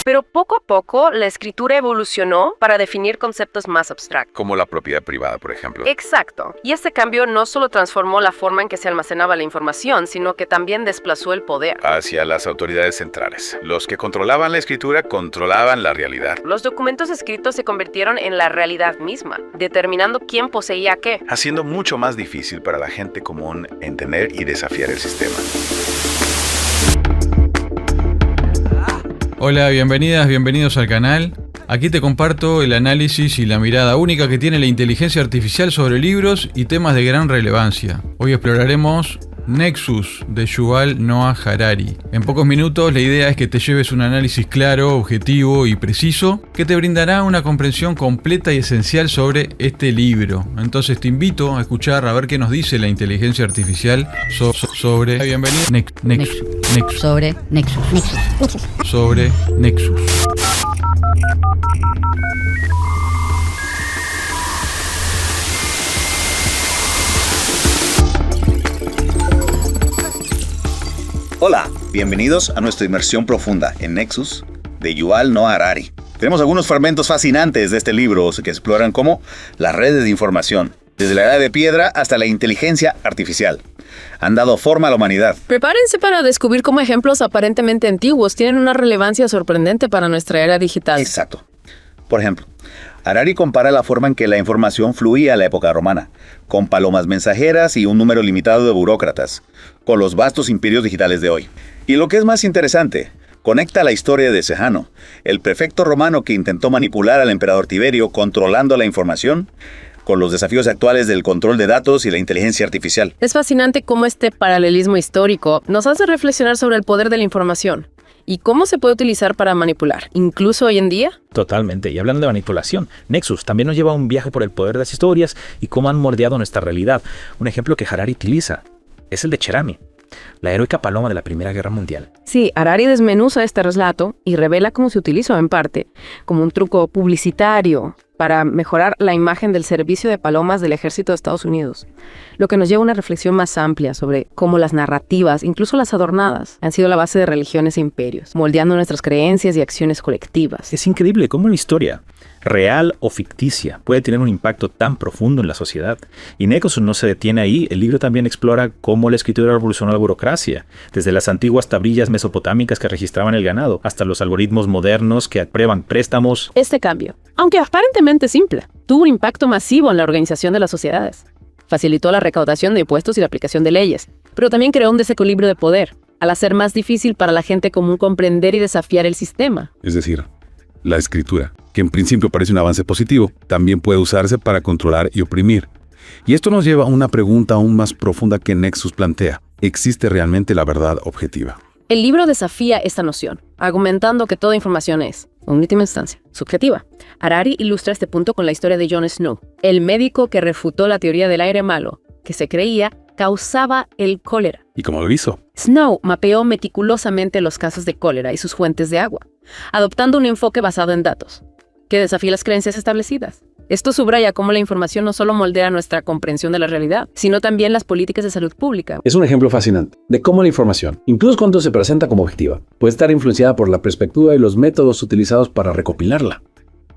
Pero poco a poco la escritura evolucionó para definir conceptos más abstractos. Como la propiedad privada, por ejemplo. Exacto. Y este cambio no solo transformó la forma en que se almacenaba la información, sino que también desplazó el poder hacia las autoridades centrales. Los que controlaban la escritura controlaban la realidad. Los documentos escritos se convirtieron en la realidad misma, determinando quién poseía qué, haciendo mucho más difícil para la gente común entender y desafiar el sistema. Hola, bienvenidos al canal. Aquí te comparto el análisis y la mirada única que tiene la inteligencia artificial sobre libros y temas de gran relevancia. Hoy exploraremos Nexus de Yuval Noah Harari. En pocos minutos la idea es que te lleves un análisis claro, objetivo y preciso que te brindará una comprensión completa y esencial sobre este libro. Entonces te invito a escuchar a ver qué nos dice la inteligencia artificial sobre Nexus. Hola, bienvenidos a nuestra inmersión profunda en Nexus de Yuval Noah Harari. Tenemos algunos fragmentos fascinantes de este libro que exploran cómo las redes de información, desde la edad de piedra hasta la inteligencia artificial, han dado forma a la humanidad. Prepárense para descubrir cómo ejemplos aparentemente antiguos tienen una relevancia sorprendente para nuestra era digital. Exacto. Por ejemplo, Harari compara la forma en que la información fluía en la época romana, con palomas mensajeras y un número limitado de burócratas, con los vastos imperios digitales de hoy. Y lo que es más interesante, conecta la historia de Sejano, el prefecto romano que intentó manipular al emperador Tiberio controlando la información, con los desafíos actuales del control de datos y la inteligencia artificial. Es fascinante cómo este paralelismo histórico nos hace reflexionar sobre el poder de la información y cómo se puede utilizar para manipular, incluso hoy en día. Totalmente. Y hablando de manipulación, Nexus también nos lleva a un viaje por el poder de las historias y cómo han moldeado nuestra realidad. Un ejemplo que Harari utiliza es el de Cherami, la heroica paloma de la Primera Guerra Mundial. Sí, Harari desmenuza este relato y revela cómo se utilizó en parte como un truco publicitario para mejorar la imagen del servicio de palomas del ejército de Estados Unidos, lo que nos lleva a una reflexión más amplia sobre cómo las narrativas, incluso las adornadas, han sido la base de religiones e imperios, moldeando nuestras creencias y acciones colectivas. Es increíble cómo la historia, real o ficticia, puede tener un impacto tan profundo en la sociedad. Y Nexus no se detiene ahí. El libro también explora cómo la escritura revolucionó la burocracia, desde las antiguas tablillas mesopotámicas que registraban el ganado, hasta los algoritmos modernos que aprueban préstamos. Este cambio, aunque aparentemente simple, tuvo un impacto masivo en la organización de las sociedades. Facilitó la recaudación de impuestos y la aplicación de leyes, pero también creó un desequilibrio de poder, al hacer más difícil para la gente común comprender y desafiar el sistema. Es decir, la escritura, que en principio parece un avance positivo, también puede usarse para controlar y oprimir. Y esto nos lleva a una pregunta aún más profunda que Nexus plantea. ¿Existe realmente la verdad objetiva? El libro desafía esta noción, argumentando que toda información es, en última instancia, subjetiva. Harari ilustra este punto con la historia de Jon Snow, el médico que refutó la teoría del aire malo, que se creía causaba el cólera. ¿Y cómo lo hizo? Snow mapeó meticulosamente los casos de cólera y sus fuentes de agua, adoptando un enfoque basado en datos, que desafía las creencias establecidas. Esto subraya cómo la información no solo moldea nuestra comprensión de la realidad, sino también las políticas de salud pública. Es un ejemplo fascinante de cómo la información, incluso cuando se presenta como objetiva, puede estar influenciada por la perspectiva y los métodos utilizados para recopilarla.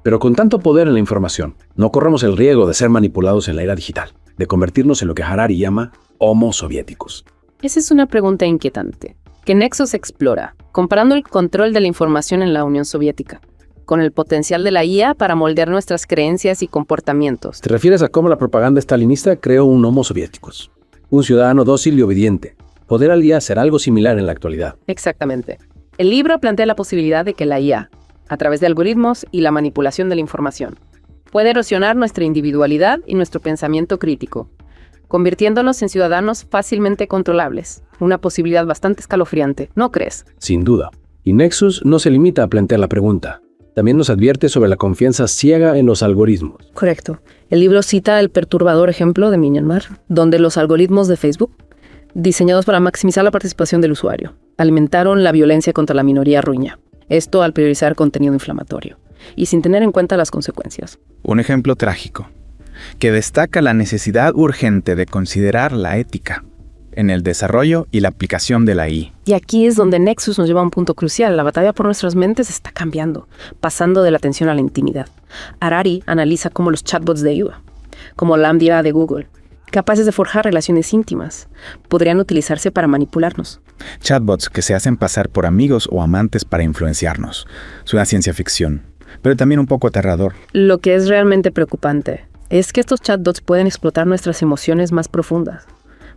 Pero con tanto poder en la información, no corremos el riesgo de ser manipulados en la era digital, de convertirnos en lo que Harari llama Homo soviéticos. Esa es una pregunta inquietante, que Nexus explora, comparando el control de la información en la Unión Soviética con el potencial de la IA para moldear nuestras creencias y comportamientos. ¿Te refieres a cómo la propaganda stalinista creó un Homo soviéticos? Un ciudadano dócil y obediente. ¿Podrá la IA hacer algo similar en la actualidad? Exactamente. El libro plantea la posibilidad de que la IA, a través de algoritmos y la manipulación de la información, puede erosionar nuestra individualidad y nuestro pensamiento crítico, convirtiéndonos en ciudadanos fácilmente controlables. Una posibilidad bastante escalofriante, ¿no crees? Sin duda. Y Nexus no se limita a plantear la pregunta. También nos advierte sobre la confianza ciega en los algoritmos. Correcto. El libro cita el perturbador ejemplo de Myanmar, donde los algoritmos de Facebook, diseñados para maximizar la participación del usuario, alimentaron la violencia contra la minoría rohingya. Esto al priorizar contenido inflamatorio y sin tener en cuenta las consecuencias. Un ejemplo trágico, que destaca la necesidad urgente de considerar la ética. en el desarrollo y la aplicación de la IA. Y aquí es donde Nexus nos lleva a un punto crucial. La batalla por nuestras mentes está cambiando, pasando de la atención a la intimidad. Harari analiza cómo los chatbots de IVA, como Lambda de Google, capaces de forjar relaciones íntimas, podrían utilizarse para manipularnos. Chatbots que se hacen pasar por amigos o amantes para influenciarnos. Suena ciencia ficción, pero también un poco aterrador. Lo que es realmente preocupante es que estos chatbots pueden explotar nuestras emociones más profundas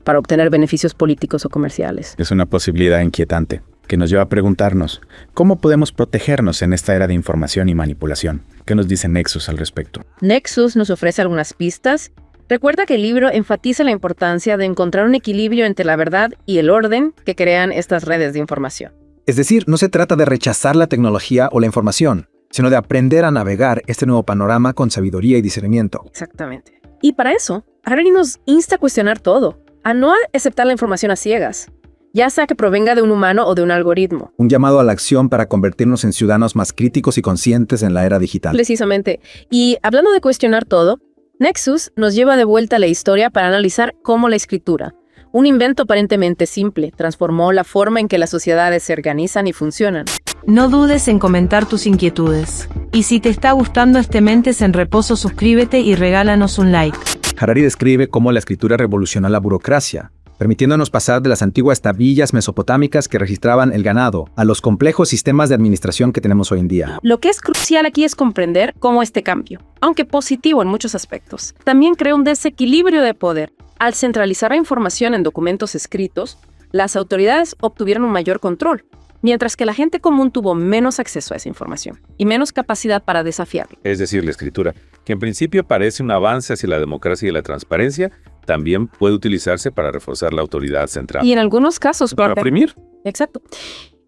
para obtener beneficios políticos o comerciales. Es una posibilidad inquietante que nos lleva a preguntarnos, ¿cómo podemos protegernos en esta era de información y manipulación? ¿Qué nos dice Nexus al respecto? Nexus nos ofrece algunas pistas. Recuerda que el libro enfatiza la importancia de encontrar un equilibrio entre la verdad y el orden que crean estas redes de información. Es decir, no se trata de rechazar la tecnología o la información, sino de aprender a navegar este nuevo panorama con sabiduría y discernimiento. Exactamente. Y para eso, Harari nos insta a cuestionar todo, a no aceptar la información a ciegas, ya sea que provenga de un humano o de un algoritmo. Un llamado a la acción para convertirnos en ciudadanos más críticos y conscientes en la era digital. Precisamente. Y hablando de cuestionar todo, Nexus nos lleva de vuelta a la historia para analizar cómo la escritura, un invento aparentemente simple, transformó la forma en que las sociedades se organizan y funcionan. No dudes en comentar tus inquietudes. Y si te está gustando este Mentes en Reposo, suscríbete y regálanos un like. Harari describe cómo la escritura revolucionó la burocracia, permitiéndonos pasar de las antiguas tablillas mesopotámicas que registraban el ganado a los complejos sistemas de administración que tenemos hoy en día. Lo que es crucial aquí es comprender cómo este cambio, aunque positivo en muchos aspectos, también crea un desequilibrio de poder. Al centralizar la información en documentos escritos, las autoridades obtuvieron un mayor control, mientras que la gente común tuvo menos acceso a esa información y menos capacidad para desafiarla. Es decir, la escritura, que en principio parece un avance hacia la democracia y la transparencia, también puede utilizarse para reforzar la autoridad central. Y en algunos casos para oprimir. Exacto.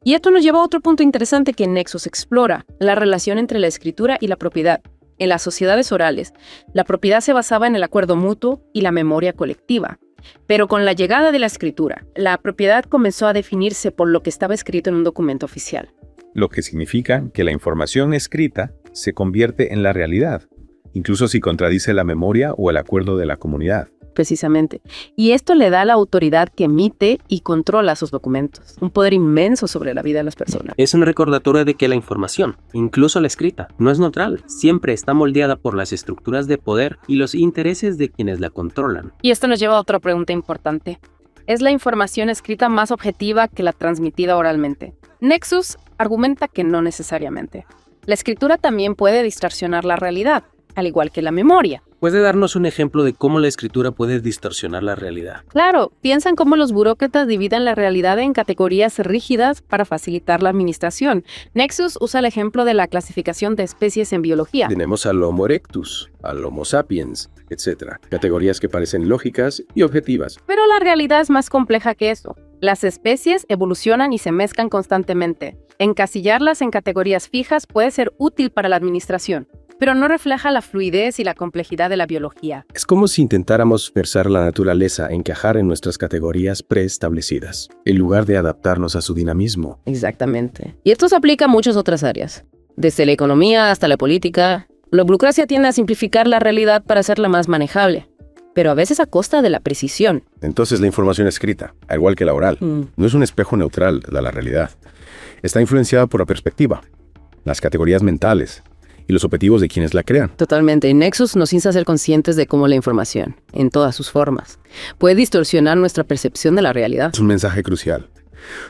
Y esto nos lleva a otro punto interesante que Nexus explora, la relación entre la escritura y la propiedad. En las sociedades orales, la propiedad se basaba en el acuerdo mutuo y la memoria colectiva. Pero con la llegada de la escritura, la propiedad comenzó a definirse por lo que estaba escrito en un documento oficial. Lo que significa que la información escrita se convierte en la realidad, incluso si contradice la memoria o el acuerdo de la comunidad. Precisamente. Y esto le da a la autoridad que emite y controla sus documentos, un poder inmenso sobre la vida de las personas. Es un recordatorio de que la información, incluso la escrita, no es neutral, siempre está moldeada por las estructuras de poder y los intereses de quienes la controlan. Y esto nos lleva a otra pregunta importante. ¿Es la información escrita más objetiva que la transmitida oralmente? Nexus argumenta que no necesariamente. La escritura también puede distorsionar la realidad, al igual que la memoria. ¿Puede darnos un ejemplo de cómo la escritura puede distorsionar la realidad? Claro, piensan cómo los burócratas dividen la realidad en categorías rígidas para facilitar la administración. Nexus usa el ejemplo de la clasificación de especies en biología. Tenemos al Homo erectus, al Homo sapiens, etc. Categorías que parecen lógicas y objetivas. Pero la realidad es más compleja que eso. Las especies evolucionan y se mezclan constantemente. Encasillarlas en categorías fijas puede ser útil para la administración, pero no refleja la fluidez y la complejidad de la biología. Es como si intentáramos forzar la naturaleza a encajar en nuestras categorías preestablecidas, en lugar de adaptarnos a su dinamismo. Exactamente. Y esto se aplica a muchas otras áreas, desde la economía hasta la política. La burocracia tiende a simplificar la realidad para hacerla más manejable, pero a veces a costa de la precisión. Entonces la información escrita, al igual que la oral, no es un espejo neutral de la realidad. Está influenciada por la perspectiva, las categorías mentales y los objetivos de quienes la crean. Totalmente. Y Nexus nos insta a ser conscientes de cómo la información, en todas sus formas, puede distorsionar nuestra percepción de la realidad. Es un mensaje crucial,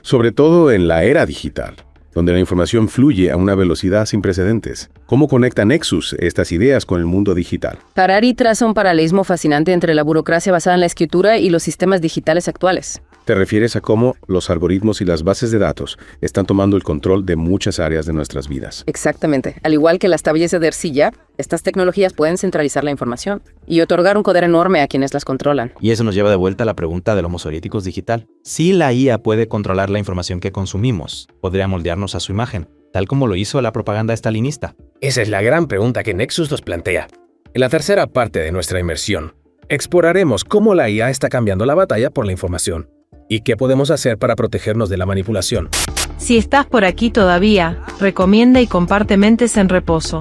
sobre todo en la era digital, donde la información fluye a una velocidad sin precedentes. ¿Cómo conecta Nexus estas ideas con el mundo digital? Harari traza un paralelismo fascinante entre la burocracia basada en la escritura y los sistemas digitales actuales. Te refieres a cómo los algoritmos y las bases de datos están tomando el control de muchas áreas de nuestras vidas. Exactamente. Al igual que las tablillas de arcilla, estas tecnologías pueden centralizar la información y otorgar un poder enorme a quienes las controlan. Y eso nos lleva de vuelta a la pregunta del Homo Soviéticos digital. Si la IA puede controlar la información que consumimos, podría moldearnos a su imagen, tal como lo hizo la propaganda estalinista. Esa es la gran pregunta que Nexus nos plantea. En la tercera parte de nuestra inmersión, exploraremos cómo la IA está cambiando la batalla por la información y qué podemos hacer para protegernos de la manipulación. Si estás por aquí todavía, recomienda y comparte Mentes en Reposo.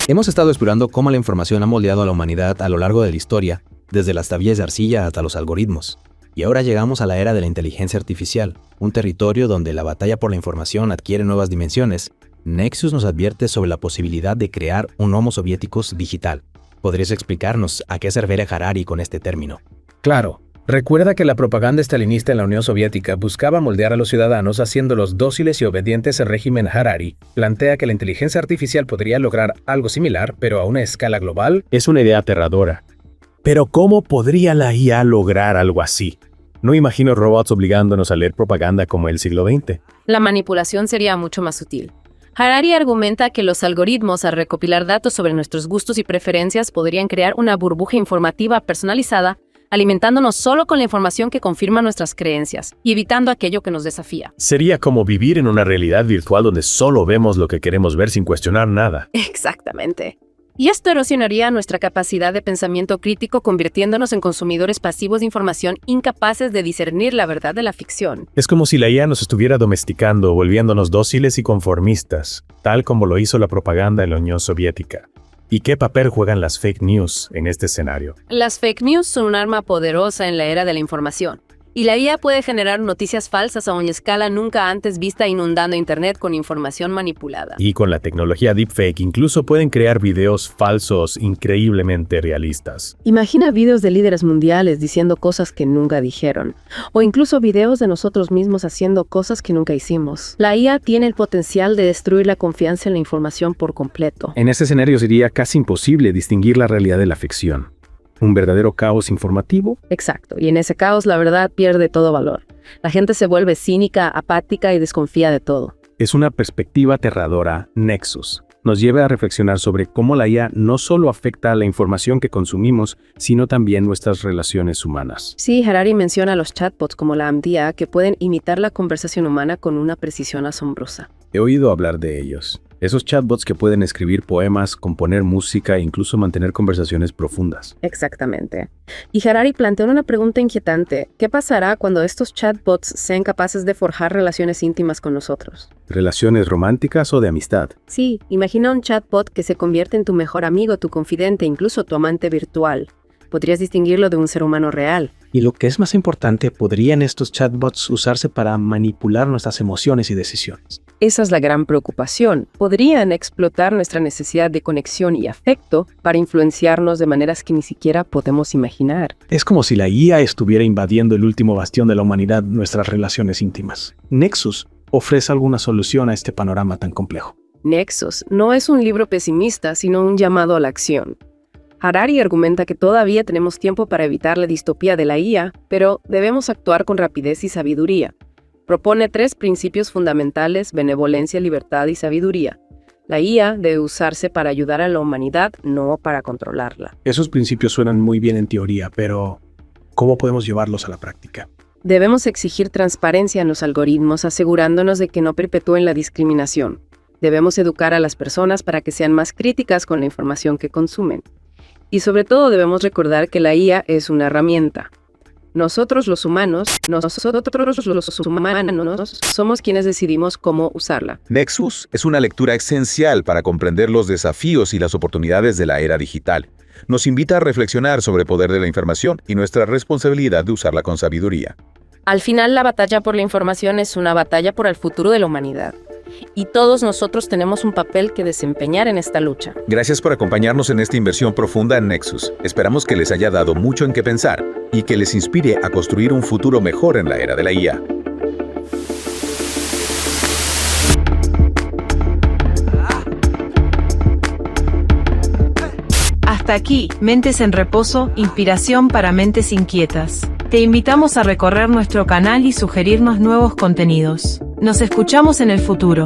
Hemos estado explorando cómo la información ha moldeado a la humanidad a lo largo de la historia, desde las tablillas de arcilla hasta los algoritmos. Y ahora llegamos a la era de la inteligencia artificial, un territorio donde la batalla por la información adquiere nuevas dimensiones. Nexus nos advierte sobre la posibilidad de crear un Homo soviéticos digital. ¿Podrías explicarnos a qué se refiere Harari con este término? Claro. Recuerda que la propaganda estalinista en la Unión Soviética buscaba moldear a los ciudadanos haciéndolos dóciles y obedientes al régimen Harari. Plantea que la inteligencia artificial podría lograr algo similar, pero a una escala global. Es una idea aterradora. Pero ¿cómo podría la IA lograr algo así? No imagino robots obligándonos a leer propaganda como el siglo XX. La manipulación sería mucho más sutil. Harari argumenta que los algoritmos, al recopilar datos sobre nuestros gustos y preferencias, podrían crear una burbuja informativa personalizada, alimentándonos solo con la información que confirma nuestras creencias y evitando aquello que nos desafía. Sería como vivir en una realidad virtual donde solo vemos lo que queremos ver sin cuestionar nada. Exactamente. Y esto erosionaría nuestra capacidad de pensamiento crítico, convirtiéndonos en consumidores pasivos de información incapaces de discernir la verdad de la ficción. Es como si la IA nos estuviera domesticando, volviéndonos dóciles y conformistas, tal como lo hizo la propaganda en la Unión Soviética. ¿Y qué papel juegan las fake news en este escenario? Las fake news son un arma poderosa en la era de la información. Y la IA puede generar noticias falsas a una escala nunca antes vista, inundando Internet con información manipulada. Y con la tecnología deepfake incluso pueden crear videos falsos increíblemente realistas. Imagina videos de líderes mundiales diciendo cosas que nunca dijeron, o incluso videos de nosotros mismos haciendo cosas que nunca hicimos. La IA tiene el potencial de destruir la confianza en la información por completo. En ese escenario sería casi imposible distinguir la realidad de la ficción. ¿Un verdadero caos informativo? Exacto, y en ese caos la verdad pierde todo valor. La gente se vuelve cínica, apática y desconfía de todo. Es una perspectiva aterradora. Nexus nos lleva a reflexionar sobre cómo la IA no solo afecta a la información que consumimos, sino también nuestras relaciones humanas. Sí, Harari menciona a los chatbots como la AMDIA, que pueden imitar la conversación humana con una precisión asombrosa. He oído hablar de ellos. Esos chatbots que pueden escribir poemas, componer música e incluso mantener conversaciones profundas. Exactamente. Y Harari plantea una pregunta inquietante. ¿Qué pasará cuando estos chatbots sean capaces de forjar relaciones íntimas con nosotros? ¿Relaciones románticas o de amistad? Sí, imagina un chatbot que se convierte en tu mejor amigo, tu confidente, incluso tu amante virtual. Podrías distinguirlo de un ser humano real. Y lo que es más importante, ¿podrían estos chatbots usarse para manipular nuestras emociones y decisiones? Esa es la gran preocupación. Podrían explotar nuestra necesidad de conexión y afecto para influenciarnos de maneras que ni siquiera podemos imaginar. Es como si la IA estuviera invadiendo el último bastión de la humanidad, nuestras relaciones íntimas. Nexus ofrece alguna solución a este panorama tan complejo. Nexus no es un libro pesimista, sino un llamado a la acción. Harari argumenta que todavía tenemos tiempo para evitar la distopía de la IA, pero debemos actuar con rapidez y sabiduría. Propone 3 principios fundamentales: benevolencia, libertad y sabiduría. La IA debe usarse para ayudar a la humanidad, no para controlarla. Esos principios suenan muy bien en teoría, pero ¿cómo podemos llevarlos a la práctica? Debemos exigir transparencia en los algoritmos, asegurándonos de que no perpetúen la discriminación. Debemos educar a las personas para que sean más críticas con la información que consumen. Y sobre todo debemos recordar que la IA es una herramienta. Nosotros los humanos somos quienes decidimos cómo usarla. Nexus es una lectura esencial para comprender los desafíos y las oportunidades de la era digital. Nos invita a reflexionar sobre el poder de la información y nuestra responsabilidad de usarla con sabiduría. Al final, la batalla por la información es una batalla por el futuro de la humanidad. Y todos nosotros tenemos un papel que desempeñar en esta lucha. Gracias por acompañarnos en esta inversión profunda en Nexus. Esperamos que les haya dado mucho en qué pensar y que les inspire a construir un futuro mejor en la era de la IA. Hasta aquí, Mentes en Reposo, inspiración para mentes inquietas. Te invitamos a recorrer nuestro canal y sugerirnos nuevos contenidos. Nos escuchamos en el futuro.